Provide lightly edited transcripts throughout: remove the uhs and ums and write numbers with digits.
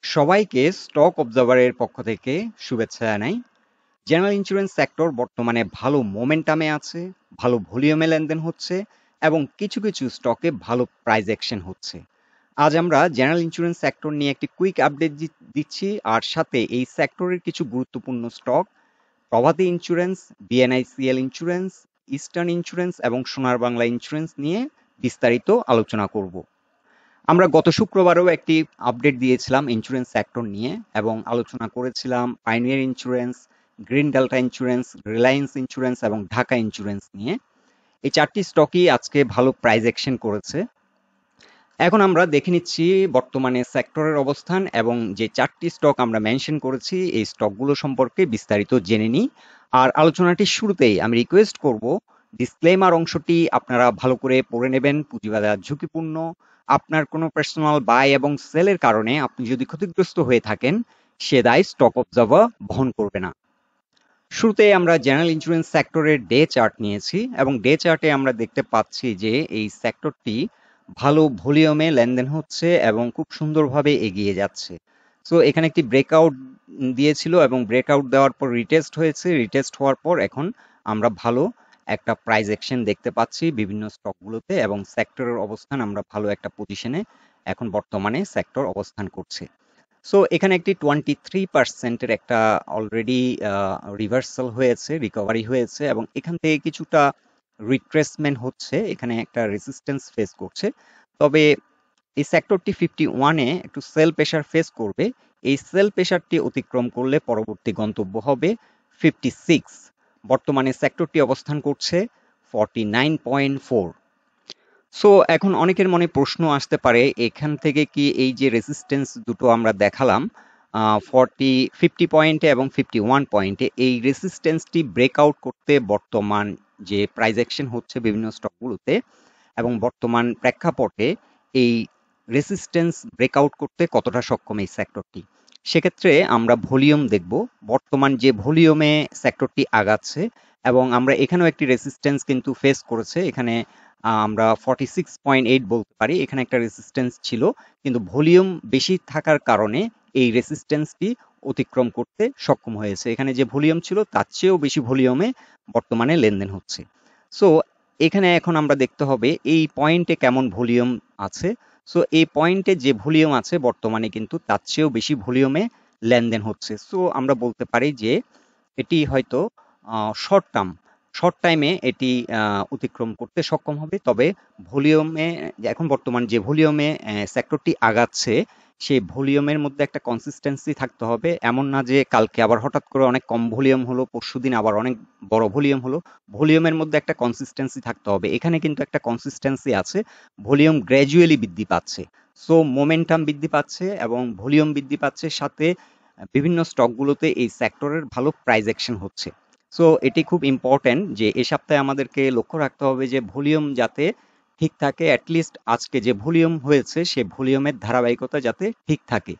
সবাইকে স্টক অবজারভারের পক্ষ থেকে শুভেচ্ছা জানাই। জেনারেল ইন্স্যুরেন্স সেক্টর বর্তমানে ভালো মোমেন্টামে আছে, ভালো ভলিউমে লেনদেন হচ্ছে এবং কিছু কিছু স্টকে ভালো প্রাইস অ্যাকশন হচ্ছে। আজ আমরা জেনারেল ইন্স্যুরেন্স সেক্টর নিয়ে একটি কুইক আপডেট দিচ্ছি, আর সাথে এই সেক্টরের কিছু গুরুত্বপূর্ণ stock Provati insurance, BNICL insurance, eastern insurance এবং সোনার বাংলা ইন্স্যুরেন্স নিয়ে বিস্তারিত আলোচনা করব। আমরা গত শুক্রবারেও একটি আপডেট দিয়েছিলাম ইন্স্যুরেন্স সেক্টর নিয়ে এবং আলোচনা করেছিলাম pioneer insurance, green delta insurance, Reliance insurance এবং ঢাকা ইন্স্যুরেন্স নিয়ে। এই চারটি স্টকই আজকে ভালো প্রাইস অ্যাকশন করেছে। এখন আমরা দেখে নিচ্ছি বর্তমানে সেক্টরের অবস্থান এবং যে চারটি স্টক আমরা মেনশন করেছি এই স্টকগুলো সম্পর্কে বিস্তারিত জেনে নিই। আর আলোচনাটির শুরুতেই আমি রিকোয়েস্ট করব ডিসক্লেমার অংশটি আপনারা ভালো করে পড়ে নেবেন। পুঁজিবাজার ঝুঁকিপূর্ণ। আপনার কোনো পার্সোনাল বাই এবং সেলের কারণে আপনি যদি ক্ষতিগ্রস্ত হয়ে থাকেন, সে দায় স্টক অবজার্ভার বহন করবে না। শুরুতে আমরা জেনারেল ইন্স্যুরেন্স সেক্টরের ডে চার্ট নিয়েছি এবং ডে চার্টে আমরা দেখতে পাচ্ছি যে এই সেক্টরটি ভালো ভলিউমে লেনদেন হচ্ছে এবং খুব সুন্দরভাবে এগিয়ে যাচ্ছে। সো এখানে একটি ব্রেকআউট দিয়েছিল এবং ব্রেকআউট দেওয়ার পর রিটেস্ট হয়েছে। রিটেস্ট হওয়ার পর এখন আমরা ভালো একটা প্রাইস অ্যাকশন দেখতে পাচ্ছি বিভিন্ন স্টকগুলোতে এবং সেক্টরের অবস্থান আমরা ভালো একটা পজিশনে এখন বর্তমানে সেক্টর অবস্থান করছে। সো এখানে একটি 23% এর একটা অলরেডি রিভার্সাল হয়েছে, রিকভারি হয়েছে এবং এখান থেকে কিছুটা রিট্রেসমেন্ট হচ্ছে, এখানে একটা রেজিস্ট্যান্স ফেস করছে। তবে এই সেক্টরটি 51-এ একটু সেল প্রেশার ফেস করবে। এই সেল প্রেশারটি অতিক্রম করলে পরবর্তী গন্তব্য হবে 56। বর্তমানে সেক্টরটি অবস্থান করছে 49.4। সো এখন অনেকের মনে প্রশ্ন আসতে পারে এখান থেকে কি এই যে রেজিস্ট্যান্স দুটো আমরা দেখালাম 50 পয়েন্টে এবং 51 পয়েন্টে, এই রেজিস্ট্যান্সটি ব্রেকআউট করতে বর্তমান যে প্রাইস অ্যাকশন হচ্ছে বিভিন্ন স্টকগুলোতে এবং বর্তমান প্রেক্ষাপটে এই রেজিস্ট্যান্স ব্রেকআউট করতে কতটা সক্ষম এই সেক্টরটি, সেক্ষেত্রে আমরা ভলিউম দেখব। বর্তমান যে ভলিউমে সেক্টরটি আগাচ্ছে এবং আমরা এখানেও একটি রেজিস্ট্যান্স কিন্তু ফেস করেছে। এখানে আমরা 46.8 বলতে পারি, এখানে একটা রেজিস্ট্যান্স ছিল, কিন্তু ভলিউম বেশি থাকার কারণে এই রেজিস্ট্যান্সটি অতিক্রম করতে সক্ষম হয়েছে। এখানে যে ভলিউম ছিল তার চেয়েও বেশি ভলিউমে বর্তমানে লেনদেন হচ্ছে। সো এখানে এখন আমরা দেখতে হবে এই পয়েন্টে কেমন ভলিউম আছে। সো এই পয়েন্টে যে ভলিউম আছে বর্তমানে কিন্তু তার চেয়েও বেশি ভলিউমে লেনদেন হচ্ছে। সো আমরা বলতে পারি যে এটি হয়তো শর্ট টাইমে এটি অতিক্রম করতে সক্ষম হবে। তবে ভলিউমে এখন বর্তমান যে ভলিউমে সেক্টরটি আগাচ্ছে সেই ভলিউমের মধ্যে একটা কনসিস্টেন্সি থাকতে হবে। এমন না যে কালকে আবার হঠাৎ করে অনেক কম ভলিউম হলো, পরশুদিন আবার অনেক বড় ভলিউম হলো। ভলিউমের মধ্যে একটা কনসিস্টেন্সি থাকতে হবে। এখানে কিন্তু একটা কনসিস্টেন্সি আছে, ভলিউম গ্র্যাজুয়ালি বৃদ্ধি পাচ্ছে। সো মোমেন্টাম বৃদ্ধি পাচ্ছে এবং ভলিউম বৃদ্ধি পাচ্ছে, সাথে বিভিন্ন স্টকগুলোতে এই সেক্টরের ভালো প্রাইস অ্যাকশন হচ্ছে। সো এটি খুব ইম্পর্টেন্ট যে এই সপ্তাহে আমাদেরকে লক্ষ্য রাখতে হবে যে ভলিউম যাতে ঠিক থাকে, অ্যাটলিস্ট আজকে যে ভলিউম হয়েছে সে ভলিউমের ধারাবাহিকতা যাতে ঠিক থাকে।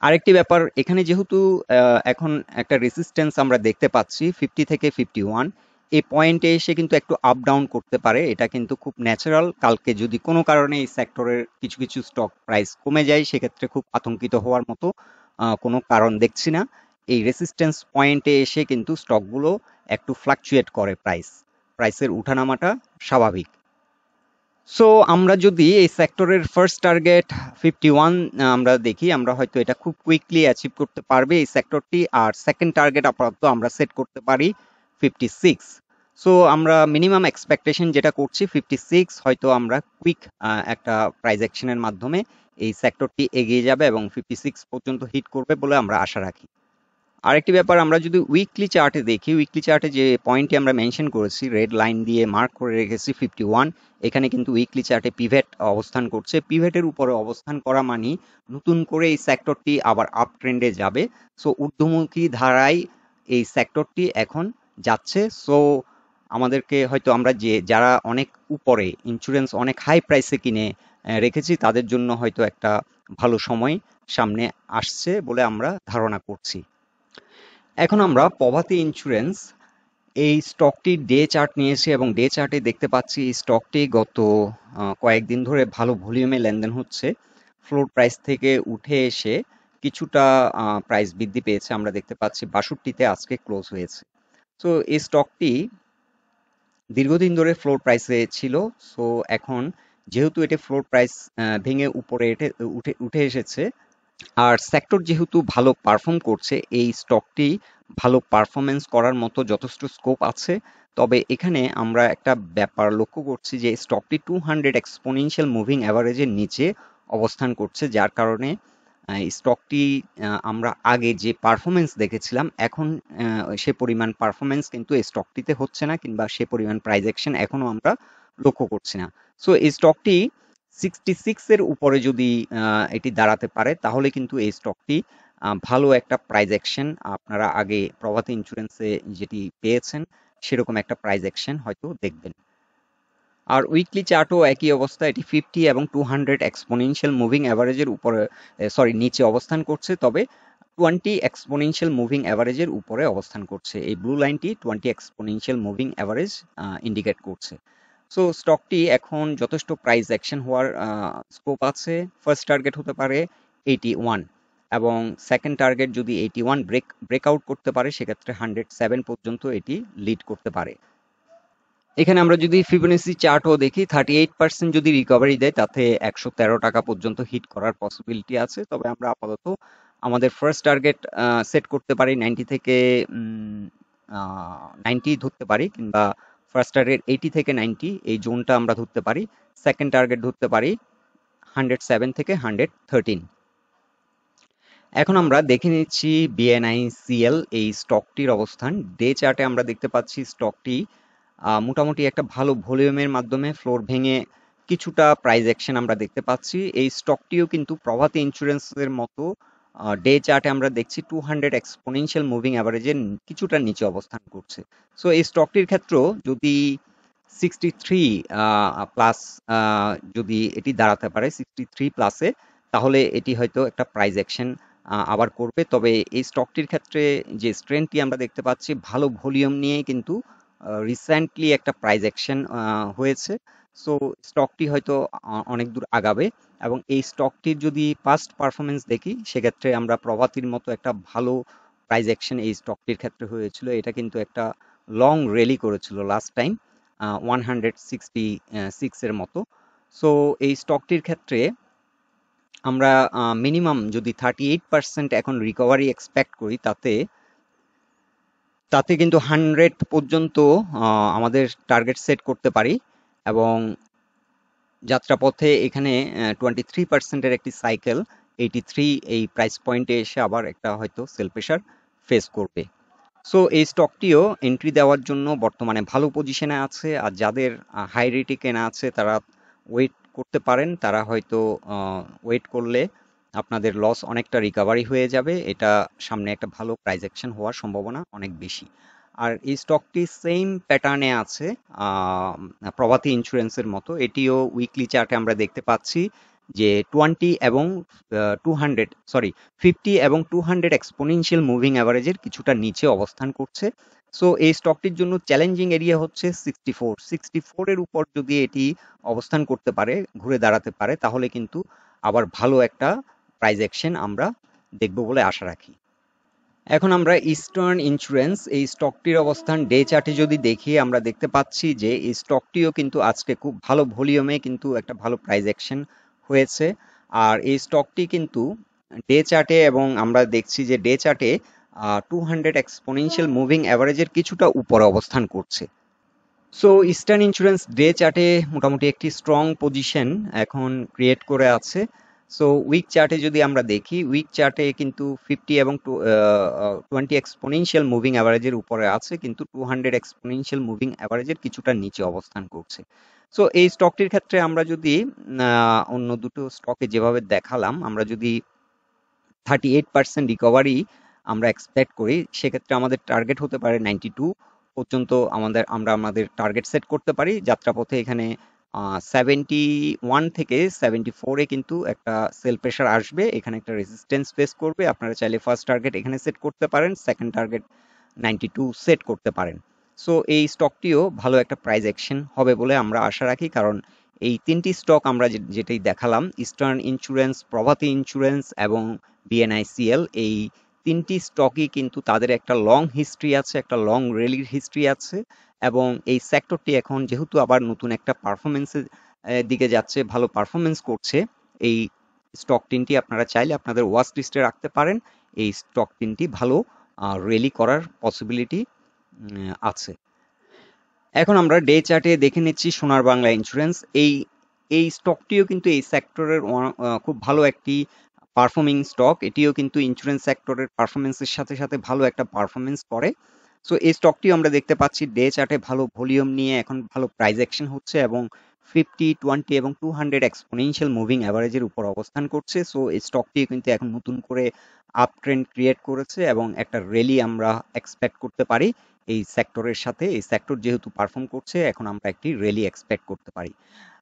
আরেকটি ব্যাপার, এখানে যেহেতু এখন একটা রেজিস্ট্যান্স আমরা দেখতে পাচ্ছি 50 থেকে 51, এই পয়েন্টে এসে কিন্তু একটু আপ ডাউন করতে পারে, এটা কিন্তু খুব ন্যাচারাল। কালকে যদি কোনো কারণে এই সেক্টরের কিছু কিছু স্টক প্রাইস কমে যায় সেক্ষেত্রে খুব আতঙ্কিত হওয়ার মতো কোনো কারণ দেখছি না। এই রেজিস্ট্যান্স পয়েন্টে এসে কিন্তু স্টকগুলো একটু ফ্লাকচুয়েট করে, প্রাইসের উঠানামাটা স্বাভাবিক। সো আমরা যদি এই সেক্টরের ফার্স্ট টার্গেট 51 আমরা দেখি, আমরা হয়তো এটা খুব কুইকলি অ্যাচিভ করতে পারবে এই সেক্টরটি। আর সেকেন্ড টার্গেট আপাতত আমরা সেট করতে পারি 56। সো আমরা মিনিমাম এক্সপেকটেশন যেটা করছি 56, হয়তো আমরা কুইক একটা প্রাইস অ্যাকশনের মাধ্যমে এই সেক্টরটি এগিয়ে যাবে এবং 56 পর্যন্ত হিট করবে বলে আমরা আশা রাখি। আরেকটি ব্যাপার, আমরা যদি উইকলি চার্টে দেখি, উইকলি চার্টে যে পয়েন্টটি আমরা মেনশন করেছি রেড লাইন দিয়ে মার্ক করে রেখেছি 51, এখানে কিন্তু উইকলি চার্টে পিভেট অবস্থান করছে। পিভেটের উপরে অবস্থান করা মানে নতুন করে এই সেক্টরটি আবার আপ ট্রেন্ডে যাবে। সো ঊর্ধ্বমুখী ধারায় এই সেক্টরটি এখন যাচ্ছে। সো আমাদেরকে হয়তো আমরা যারা অনেক উপরে ইন্স্যুরেন্স অনেক হাই প্রাইসে কিনে রেখেছি তাদের জন্য হয়তো একটা ভালো সময় সামনে আসছে বলে আমরা ধারণা করছি। এখন আমরা প্রভাতী ইন্স্যুরেন্স এই স্টকটির ডে চার্ট নিয়েছি এবং ডে চার্টে দেখতে পাচ্ছি এই স্টকটি গত কয়েকদিন ধরে ভালো ভলিউমে লেনদেন হচ্ছে। ফ্লোর প্রাইস থেকে উঠে এসে কিছুটা প্রাইস বৃদ্ধি পেয়েছে। আমরা দেখতে পাচ্ছি 62-তে আজকে ক্লোজ হয়েছে। সো এই স্টকটি দীর্ঘদিন ধরে ফ্লোর প্রাইসে ছিল। সো এখন যেহেতু এটা ফ্লোর প্রাইস ভেঙে উপরে উঠে উঠে এসেছে, আর সেক্টর যেহেতু ভালো পারফর্ম করছে, এই স্টকটি ভালো পারফরমেন্স করার মতো যথেষ্ট স্কোপ আছে। তবে এখানে আমরা একটা ব্যাপার লক্ষ্য করছি যে স্টকটি 200 এক্সপোনেনশিয়াল মুভিং অ্যাভারেজের নিচে অবস্থান করছে, যার কারণে স্টকটি আমরা আগে যে পারফরমেন্স দেখেছিলাম, এখন সে পরিমাণ পারফরমেন্স কিন্তু এই স্টকটিতে হচ্ছে না, কিংবা সে পরিমাণ প্রাইস অ্যাকশন এখনো আমরা লক্ষ্য করছি না। সো এই স্টকটি 66 এর উপরে যদি এটি দাঁড়াতে পারে, তাহলে কিন্তু এই স্টকটি ভালো একটা প্রাইস অ্যাকশন আপনারা আগে প্রভাতী ইন্স্যুরেন্সে যেটি পেয়েছেন সেরকম একটা প্রাইস অ্যাকশন হয়তো দেখবেন। আর উইকলি চার্টও একই অবস্থা, এটি 50 এবং 200 এক্সপোনেনশিয়াল মুভিং অ্যাভারেজের উপরে, সরি নিচে অবস্থান করছে, তবে 20 এক্সপোনেনশিয়াল মুভিং অ্যাভারেজের উপরে অবস্থান করছে। এই ব্লু লাইনটি 20 এক্সপোনেনশিয়াল মুভিং অ্যাভারেজ ইন্ডিকেট করছে। সো স্টকটি এখন যথেষ্ট প্রাইস অ্যাকশন হওয়ার স্কোপ আছে। ফার্স্ট টার্গেট হতে পারে 81, এবং সেকেন্ড টার্গেট যদি 81 ব্রেকআউট করতে পারে, সেক্ষেত্রে 107 পর্যন্ত এটি লিড করতে পারে। এখানে আমরা যদি ফিবোনাচি চার্টও দেখি, 38% যদি রিকভারি দেয়, তাতে 113 টাকা পর্যন্ত হিট করার পসিবিলিটি আছে। তবে আমরা আপাতত আমাদের ফার্স্ট টার্গেট সেট করতে পারি 90 থেকে 90 ধরতে পারি, কিংবা ফার্স্ট টার্গেট 80 থেকে 90 এই জোনটা আমরা ধরতে পারি। সেকেন্ড টার্গেট ধরতে পারি 107 থেকে 113। এখন আমরা দেখে নিচ্ছি BNICL এই স্টকটির অবস্থান। ডে চার্টে আমরা দেখতে পাচ্ছি স্টকটি মোটামুটি একটা ভালো ভলিউমের মাধ্যমে ফ্লোর ভেঙে কিছুটা প্রাইস অ্যাকশন আমরা দেখতে পাচ্ছি। এই স্টকটিও কিন্তু প্রভাতী ইন্স্যুরেন্সের মতো ডে চার্টে আমরা দেখছি 200 এক্সপোনেনশিয়াল মুভিং অ্যাভারেজের কিছুটা নিচে অবস্থান করছে। সো এই স্টকটির ক্ষেত্রেও যদি 63 প্লাস যদি এটি দাঁড়াতে পারে 63 প্লাসে, তাহলে এটি হয়তো একটা প্রাইস অ্যাকশন আবার করবে। তবে এই স্টকটির ক্ষেত্রে যে স্ট্রেংথটি আমরা দেখতে পাচ্ছি, ভালো ভলিউম নিয়ে কিন্তু রিসেন্টলি একটা প্রাইস অ্যাকশন হয়েছে। সো স্টকটি হয়তো অনেক দূর আগাবে, এবং এই স্টকটির যদি পাস্ট পারফরমেন্স দেখি, সেক্ষেত্রে আমরা প্রভাতির মতো একটা ভালো প্রাইস অ্যাকশন এই স্টকটির ক্ষেত্রে হয়েছিল। এটা কিন্তু একটা লং র্যালি করেছিল লাস্ট টাইম 166 এর মতো। সো এই স্টকটির ক্ষেত্রে আমরা মিনিমাম যদি 38% এখন রিকভারি এক্সপেক্ট করি, তাতে তাতে কিন্তু 100 পর্যন্ত আমাদের টার্গেট সেট করতে পারি। এবং যাত্রাপথে এখানে 23%-এর একটি সাইকেল 83 এই প্রাইস পয়েন্টে এসে আবার একটা হয়তো সেল প্রেশার ফেস করবে। সো এই স্টকটিও এন্ট্রি দেওয়ার জন্য বর্তমানে ভালো পজিশনে আছে। আর যাদের হাই রেটে কেনা আছে, তারা ওয়েট করতে পারেন। তারা হয়তো ওয়েট করলে আপনাদের লস অনেকটা রিকভারি হয়ে যাবে। এটা সামনে একটা ভালো প্রাইস অ্যাকশন হওয়ার সম্ভাবনা অনেক বেশি। আর এই স্টকটি সেম প্যাটার্নে আছে প্রভাতী ইন্স্যুরেন্সের মতো। এটিও উইকলি চার্টে আমরা দেখতে পাচ্ছি যে 20 এবং 200, সরি 50 এবং 200 এক্সপোনেনশিয়াল মুভিং অ্যাভারেজের কিছুটা নিচে অবস্থান করছে। সো এই স্টকটির জন্য চ্যালেঞ্জিং এরিয়া হচ্ছে 64 এর উপর যদি এটি অবস্থান করতে পারে, ঘুরে দাঁড়াতে পারে, তাহলে কিন্তু আবার ভালো একটা প্রাইস অ্যাকশন আমরা দেখব বলে আশা রাখি। এখন আমরা ইস্টার্ন ইন্স্যুরেন্স এই স্টকটির অবস্থান ডে চার্টে যদি দেখি, আমরা দেখতে পাচ্ছি যে এই স্টকটিও কিন্তু আজকে খুব ভালো ভলিউমে কিন্তু একটা ভালো প্রাইস অ্যাকশন হয়েছে। আর এই স্টকটি কিন্তু ডে চার্টে, এবং আমরা দেখছি যে ডে চার্টে 200 এক্সপোনেনশিয়াল মুভিং অ্যাভারেজের কিছুটা উপরে অবস্থান করছে। সো ইস্টার্ন ইন্স্যুরেন্স ডে চার্টে মোটামুটি একটি স্ট্রং পজিশন এখন ক্রিয়েট করে আছে। সো উইক চার্টে যদি আমরা দেখি, উইক চার্টে কিন্তু 50 এবং 20 এক্সপোনেনশিয়াল মুভিং অ্যাভারেজের উপরে আছে, কিন্তু 200 এক্সপোনেনশিয়াল মুভিং অ্যাভারেজের কিছুটা নিচে অবস্থান করছে। সো এই স্টকটির ক্ষেত্রে আমরা যদি অন্য দুটো স্টকে যেভাবে দেখালাম, আমরা যদি 38% রিকভারি আমরা এক্সপেক্ট করি, সেক্ষেত্রে আমাদের টার্গেট হতে পারে 92 পর্যন্ত। আমরা আমাদের টার্গেট সেট করতে পারি। যাত্রাপথে এখানে 71 থেকে 74-এ কিন্তু একটা সেল প্রেশার আসবে, এখানে একটা রেজিস্ট্যান্স ফেস করবে। আপনারা চাইলে ফার্স্ট টার্গেট এখানে সেট করতে পারেন, সেকেন্ড টার্গেট 92 সেট করতে পারেন। সো এই স্টকটিও ভালো একটা প্রাইস অ্যাকশন হবে বলে আমরা আশা রাখি, কারণ এই ৩টি স্টক আমরা যেটাই দেখালাম, ইস্টার্ন ইন্স্যুরেন্স, প্রভাতী ইন্স্যুরেন্স এবং বিএনআইসিএল, এই ৩টি স্টকই কিন্তু তাদের একটা লং হিস্ট্রি আছে, একটা লং র্যালির হিস্ট্রি আছে এবং এই সেক্টরটি এখন যেহেতু আবার নতুন একটা পারফরমেন্সের দিকে যাচ্ছে, ভালো পারফরমেন্স করছে, এই স্টক ৩টি আপনারা চাইলে আপনাদের ওয়াচ লিস্টে রাখতে পারেন। এই স্টক ৩টি ভালো র্যালি করার পসিবিলিটি আছে। এখন আমরা ডে চার্টে দেখে নিচ্ছি সোনার বাংলা ইন্স্যুরেন্স। এই এই স্টকটিও কিন্তু এই সেক্টরের খুব ভালো একটি পারফর্মিং স্টক। এটিও কিন্তু ইন্স্যুরেন্স সেক্টরের পারফরমেন্সের সাথে সাথে ভালো একটা পারফরমেন্স করে। সো এই স্টকটিও আমরা দেখতে পাচ্ছি ডে চার্টে ভালো ভলিউম নিয়ে এখন ভালো প্রাইস অ্যাকশন হচ্ছে এবং 50, 20 এবং 200 এক্সপোনেনশিয়াল মুভিং অ্যাভারেজের উপর অবস্থান করছে। সো এই স্টকটি কিন্তু এখন নতুন করে আপ ট্রেন্ড ক্রিয়েট করেছে এবং একটা র্যালি আমরা এক্সপেক্ট করতে পারি এই সেক্টরের সাথে। এই সেক্টর যেহেতু পারফর্ম করছে, এখন আমরা একটি র্যালি এক্সপেক্ট করতে পারি।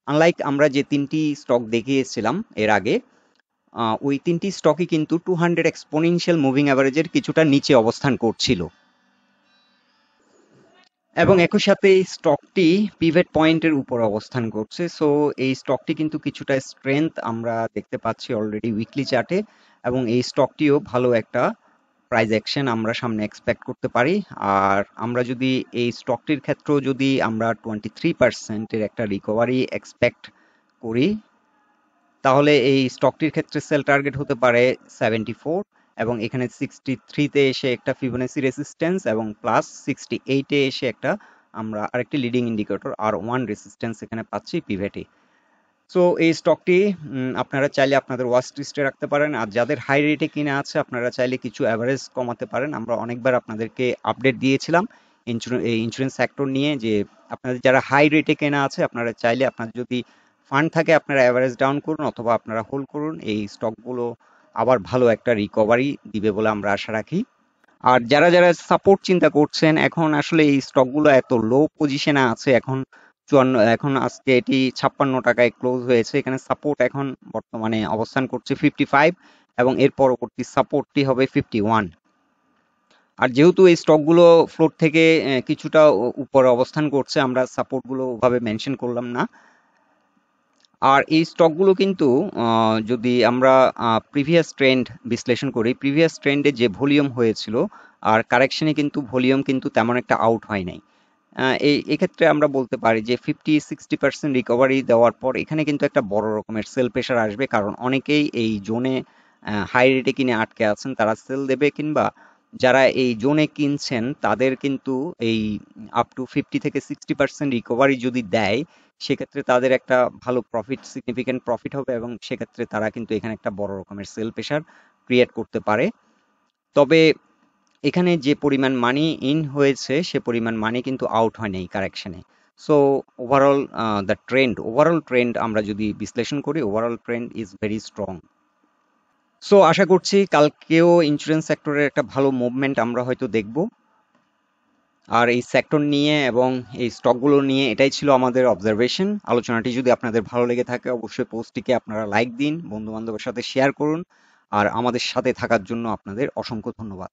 আনলাইক আমরা যে ৩টি স্টক দেখিয়েছিলাম এর আগে, ওই ৩টি স্টকই কিন্তু 200 এক্সপোনেনশিয়াল মুভিং অ্যাভারেজের কিছুটা নিচে অবস্থান করছিল এবং একই সাথে এই স্টকটি পিভট পয়েন্টের উপর অবস্থান করছে। সো এই স্টকটি কিন্তু কিছুটা স্ট্রেংথ আমরা দেখতে পাচ্ছি অলরেডি উইকলি চার্টে এবং এই স্টকটিও ভালো একটা প্রাইস অ্যাকশন আমরা সামনে এক্সপেক্ট করতে পারি। আর আমরা যদি এই স্টকটির ক্ষেত্রেও যদি আমরা 23% একটা রিকভারি এক্সপেক্ট করি, তাহলে এই স্টকটির ক্ষেত্রে সেল টার্গেট হতে পারে 74 এবং এখানে 63-তে এসে একটা ফিবোনাসি রেসিস্ট্যান্স এবং প্লাস 68-এ এসে একটা আমরা আরেকটি লিডিং ইন্ডিকেটর R1 রেসিস্ট্যান্স এখানে পাচ্ছি পিভটে। সো এই স্টকটি আপনারা চাইলে আপনাদের ওয়াচ লিস্টে রাখতে পারেন। আর যাদের হাই রেটে কিনা আছে আপনারা চাইলে কিছু অ্যাভারেজ কমাতে পারেন। আমরা অনেকবার আপনাদেরকে আপডেট দিয়েছিলাম এই ইন্স্যুরেন্স সেক্টর নিয়ে, যে আপনাদের যারা হাই রেটে কেনা আছে আপনারা চাইলে, আপনার যদি ফান্ড থাকে আপনারা অ্যাভারেজ ডাউন করুন অথবা আপনারা হোল্ড করুন। এই স্টকগুলো আবার ভালো একটা রিকভারি দিবে বলে আমরা আশা রাখি। আর যারা যারা সাপোর্ট চিন্তা করছেন, এখন আসলে এই স্টকগুলো এত লো পজিশনে আছে, এখন 54, এখন আজকে এটি 56 টাকায় ক্লোজ হয়েছে। এখানে সাপোর্ট এখন বর্তমানে অবস্থান করছে 55 এবং এর পরবর্তী সাপোর্টটি হবে 51। আর যেহেতু এই স্টকগুলো ফ্লোর থেকে কিছুটা উপরে অবস্থান করছে, আমরা সাপোর্টগুলো ওভাবে মেনশন করলাম না। আর এই স্টকগুলো কিন্তু যদি আমরা প্রিভিয়াস ট্রেন্ড বিশ্লেষণ করি, প্রিভিয়াস ট্রেন্ডে যে ভলিউম হয়েছিল আর কারেকশনে কিন্তু ভলিউম কিন্তু তেমন একটা আউট হয় নাই। এক্ষেত্রে আমরা বলতে পারি যে 50-60% রিকভারি দেওয়ার পর এখানে কিন্তু একটা বড় রকমের সেল প্রেশার আসবে, কারণ অনেকেই এই জোনে হাই রেটে কিনে আটকে আছেন, তারা সেল দেবে, কিংবা যারা এই জোনে কিনছেন তাদের কিন্তু এই আপ টু 50-60% রিকভারি যদি দেয়, সেক্ষেত্রে তাদের একটা ভালো প্রফিট, সিগনিফিক্যান্ট প্রফিট হবে এবং সেক্ষেত্রে তারা কিন্তু এখানে একটা বড় রকমের সেল প্রেশার ক্রিয়েট করতে পারে। তবে এখানে যে পরিমাণ মানি ইন হয়েছে সে পরিমাণ মানি কিন্তু আউট হয় না এই কারেকশনে। So overall the trend, overall trend আমরা যদি বিশ্লেষণ করি, overall trend is very strong. So আশা করছি কালকেও ইন্স্যুরেন্স সেক্টরের একটা ভালো মুভমেন্ট আমরা হয়তো দেখব। আর এই সেক্টর নিয়ে এবং এই স্টকগুলো নিয়ে এটাই ছিল আমাদের অবজারভেশন। আলোচনাটি যদি আপনাদের ভালো লেগে থাকে অবশ্যই পোস্টটিকে আপনারা লাইক দিন, বন্ধু বান্ধবের সাথে শেয়ার করুন। আর আমাদের সাথে থাকার জন্য আপনাদের অসংখ্য ধন্যবাদ।